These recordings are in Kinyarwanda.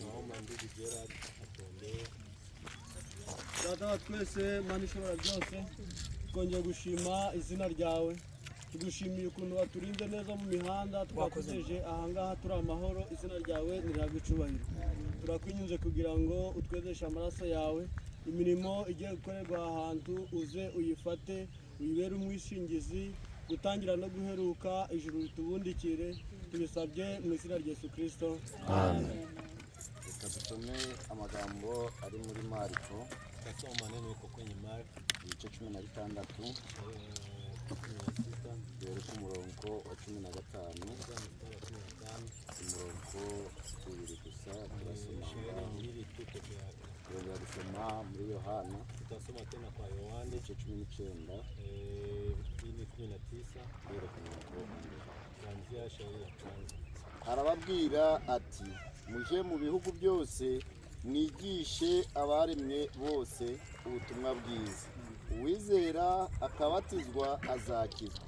naomba ndugu Gerard atuombee. Data twese Mana ishobora byose twongeye gushima izina ryawe, tugushimiye ukuntu waturinze neza mu mihanda twakozeje ahangaha turi amahoro. Izina ryawe niragwe icubahiro. Turakwinginze kugira ngo utwezeshe amaraso yawe, imirimo igiye gukorerwa ahantu uze uyifate, uyibere umwishingizi, gutangira no guheruka, ijuru ritubundikire, tubisabye mu izina rya Yesu Kristo, amen. Reka dusome amagambo ari muri Mariko. Tasoma maneno yako kwenye Marko igice 16 dore ku murongo wa 15 umurongo ubiri gusa. Turasoma gusoma muri Yohana, tutasoma tena kwa Yohana igice 19 dore ku murongo kuanzia shairi ya kwanza. arababwira ati, muje mu bihugu byose mwigishe abaremwe bose ubutumwa bwiza. Uwizera akabatizwa azakizwa,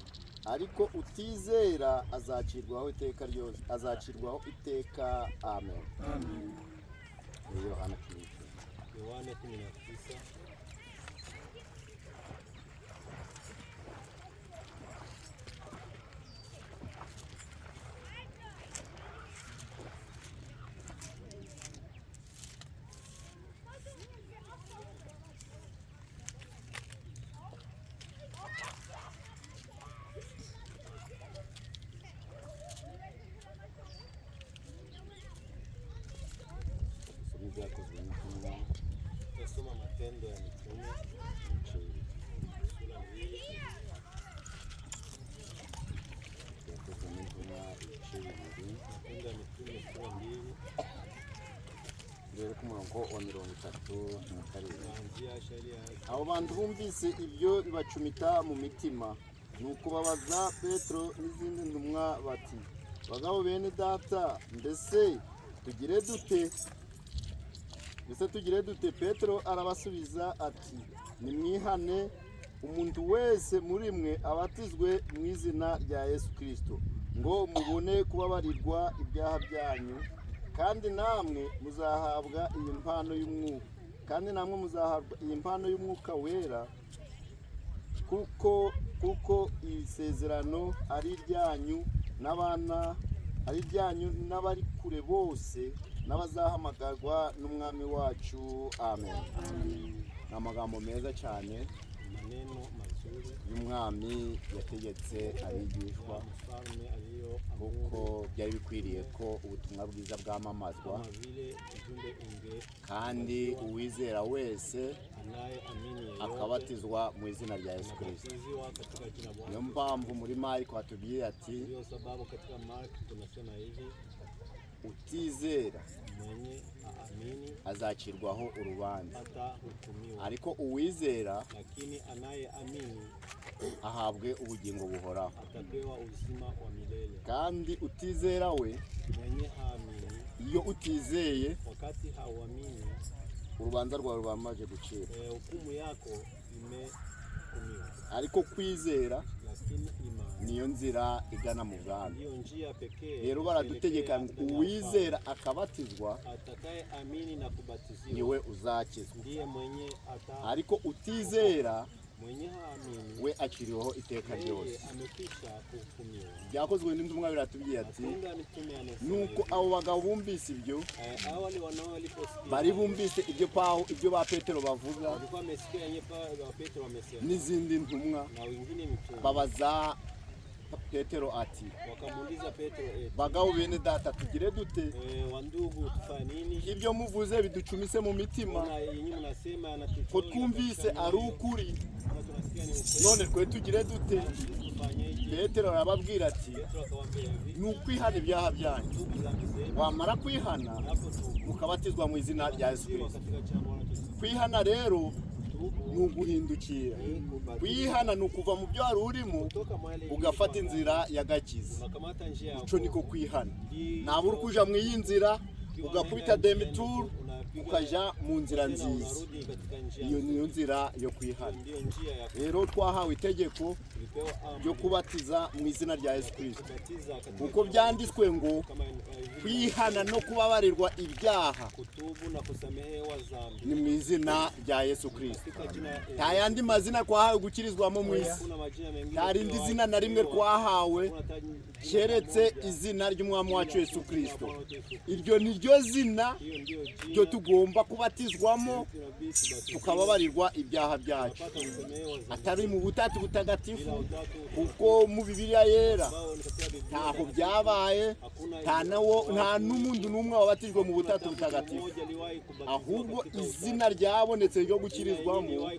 ariko utizera azacirwaho iteka ryose, azacirwaho iteka. Amen. Yohana 19. Ibyakozwe n'intumwa, Tasoma matendo ya mitume sura 2. ibyakozwe n'intumwa ibice 2 Matendo ya mitume sura 2 dore ku murongo wa 37. kuanzia shairi ya Abo bantu bumvise ibyo bibacumita mu mitima, nuko babaza Petero n'izindi ntumwa bati, bagabo bene data, mbese tugire dute? Petero arabasubiza ati, nimwihane, umuntu wese muri mwe abatizwe mu izina rya Yesu Kristo, ngo mubone kubabarirwa ibyaha byanyu, kandi namwe muzahabwa iyi mpano y'umwuka wera, kuko isezerano ari iryanyu n'abari kure bose, n'abazahamagarwa n'umwami wacu. Amen. Ni amagambo meza cyane maneno mazuri y'umwami yategetse abigishwa, mfalme aliyo kuko byari bikwiriye ko ubutumwa bwiza bwamamazwa, kama vile ujumbe kandi uwizera wese anayeamini akabatizwa mu izina rya Yesu Kristo. akabatizwa katika jina la Bwana. Niyo mpamvu muri Mariko hatubwiye ati, Ndio sababu katika Marko tunasema hivi, utizera mwenye aamini azacirwaho urubanza, atahukumiwa, ariko uwizera lakini anayeamini ahabwe ubugingo buhoraho. atapewa uzima wa milele. Kandi utizera we, Mwenye haamini, iyo utizeye, wakati hauamini, urubanza rwawe rwamaze gucira. hukumu yako imehukumiwa, Ariko kwizera lakini imani niyo nzira igana mu bwami. ndio njia pekee. Rero baradutegeka ngo uwizera akabatizwa atakayeamini na kubatiziwa niwe uzakizwa, ndiye mwenye ariko utizera mwenye haamini we aciriweho iteka ryose. amekwisha kuhukumiwa. Byakozwe n'intumwa biratubwiye ati, Matendo ya Mitume anasema nuko abo bagabo bumvise ibyo, awali wanao waliposikia bari bumvise ibyo ba Petero bavuga walikuwa wamesikia yenyewe wa Petro wamesema n'izindi ntumwa, na wengine mitume, babaza Petero ati, wakamuuliza Petro, bagabo bene data, tugire dute? wandugu tufanye nini? Ibyo muvuze biducumise mu mitima, Na yenyewe mnasema anatuchoka, ko twumvise ari ukuri, tunasikia ni ukweli, none twe tugire dute? tufanyeje? Petero arababwira ati, Petro akawaambia hivi, ni ukwihana ibyaha byanyu, ndugu zangu zenu, wamara kwihana hapo tu mukabatizwa mu izina rya Yesu Kristo. katika jina la Bwana Yesu. Kwihana rero ni uguhindukira, kwihana ni ukuva mu byo wari urimo Kutoka mahali ugafata inzira y'agakiza. unakamata njia ya Ico niko kwihana. Ntabwo uri kuja mu iyi nzira ugakubita demituru ukaja mu nzira nziza. Iyo niyo nzira yo kwihana. Rero twahawe itegeko ryo kubatiza mu izina rya Yesu Kristo, kuko byanditswe ngo kwihana no kubabarirwa ibyaha ni mu izina rya Yesu Kristo. Nta yandi mazina twahawe gukirizwamo mu isi, nta rindi zina na rimwe twahawe keretse izina ry'umwami wacu Yesu Kristo. Iryo ni ryo zina ryo tugomba kubatizwamo tukababarirwa ibyaha byacu, atari mu butatu butagatifu, kuko mu Bibiliya yera ntaho byabaye, nta n'umuntu n'umwe wabatijwe mu butatu butagatifu, ahubwo izina ryabonetse ryo gukirizwamo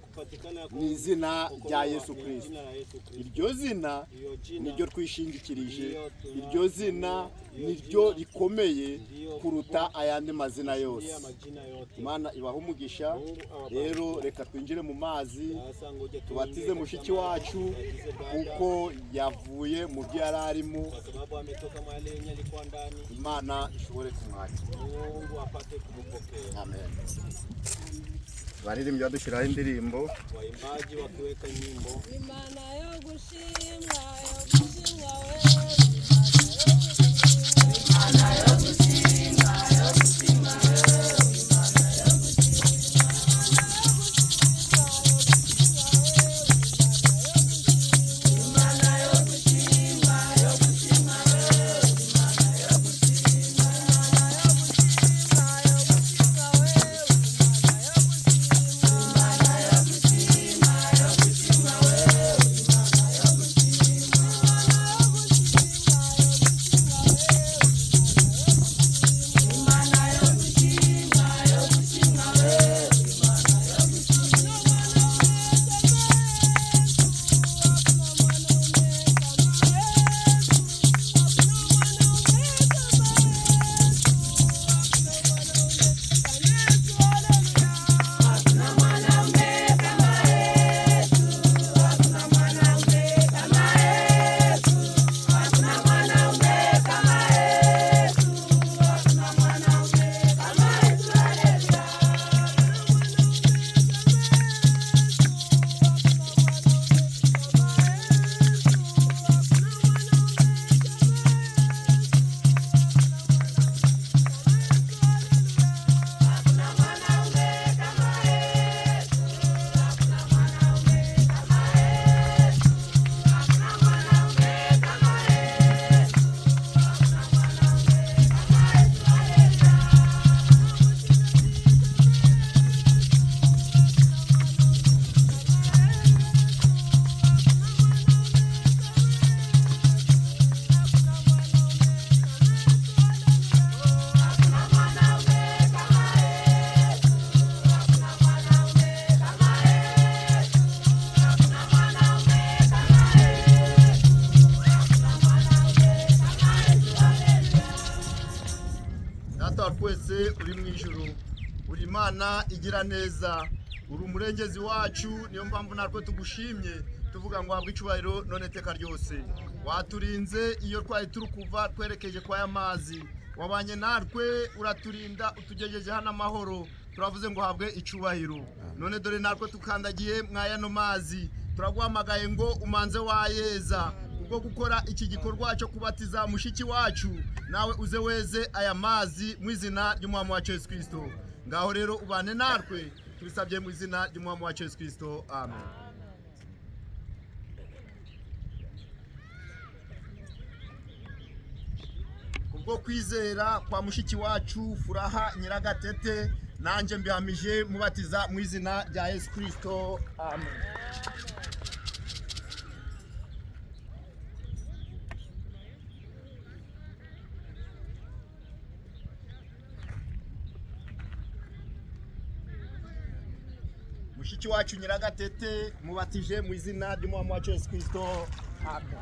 ni izina rya Yesu Kristo. Iryo zina niryo twishingikirije, iryo zina niryo rikomeye kuruta ayandi mazina yose. Imana ibaha umugisha. Rero reka twinjire mu mazi tubatize mushiki wacu kuko yavuye mu byo yari arimo. Imana ishobore kumwakira. Amen. Baririmbyi badushiraho indirimbo, waimbaji wakiweka nyimbo. Imana yo gushimwa wewe. Imana yo gushimwa wewe. uri mu ijuru, uri Imana igira neza, uri umurengezi wacu. Niyo mpamvu natwe tugushimye tuvuga ngo habwe icubahiro none teka ryose. Waturinze iyo twari turi kuva twerekeje kwa ya mazi, wabanye natwe uraturinda utugejeje hano amahoro. Turavuze ngo habwe icubahiro. None dore natwe tukandagiye mwaya no mazi, turaguhamagaye ngo umanze wayeza ubwo gukora iki gikorwa cyo kubatiza mushiki wacu. Nawe uze weze aya mazi mu izina ry'umwami wacu Yesu Kristo. Ngaho rero ubane natwe, tubisabye mu izina ry'umwami wacu Yesu Kristo. Amen. Kubwo kwizera kwa mushiki wacu Furaha Nyiragatete, nanje mbihamije mubatiza mu izina rya Yesu Kristo. Amen. Mushiki wacu Nyiragatete mubatije mu izina ry'umwami wacu Yesu Kristo. Amen.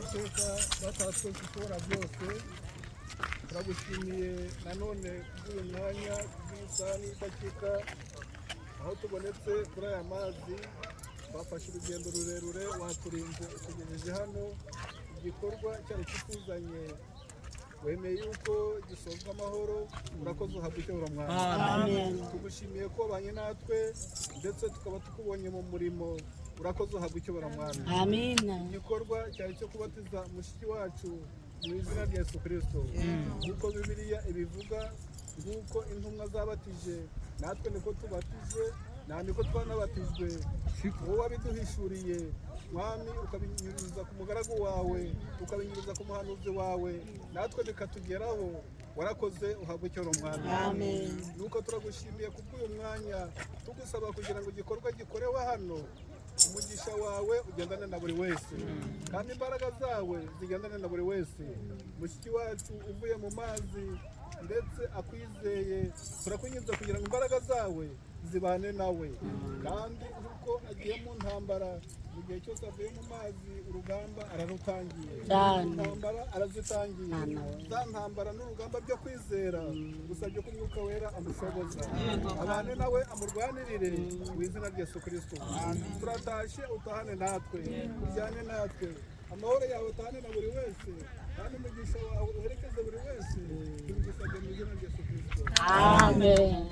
twese ushobora byose turagushimiye nanone kuri uyu mwanya bw'isaha n'idakika aho tubonetse kuri aya mazi bafashe urugendo rurerure waturinze utugejeje hano igikorwa cyari kituzanye wemeye yuko gisozwa amahoro urakoze uhabwa icyo uramwanya tugushimiye ko banye natwe ndetse tukaba tukubonye mu murimo urakoze uhabwa icyo baramwanya igikorwa cyari cyo kubatiza mushiki wacu mu izina rya Yesu Kristo nk'uko Bibiliya ibivuga nk'uko intumwa zabatije natwe niko tubatije niko twanabatijwe wowe wabiduhishuriye mwami ukabinyuriza ku mugaragu wawe ukabinyuriza ku muhanuzi wawe natwe bikatugeraho warakoze uhabwe icyo rumwanya nuko turagushimiye kubw'uyu mwanya tugusaba kugira ngo igikorwa gikorewe hano umugisha wawe ugendane na buri wese kandi imbaraga zawe zigendane na buri wese mushiki wacu uvuye mu mazi ndetse akwizeye turakunyuza kugira ngo imbaraga zawe zibane nawe kandi uko agiye mu ntambara mu gihe cyose avuye mu mazi urugamba ararutangiye intambara arazitangiye za ntambara n'urugamba byo kwizera gusabye ko umwuka wera amushoboza abane nawe amurwanirire mu izina rya Yesu Kristo turatashye utahane natwe ujyane natwe amahoro yawe utahane na buri wese kandi umugisha wawe uherekeze buri wese tubigusabye mu izina rya Yesu Kristo amen.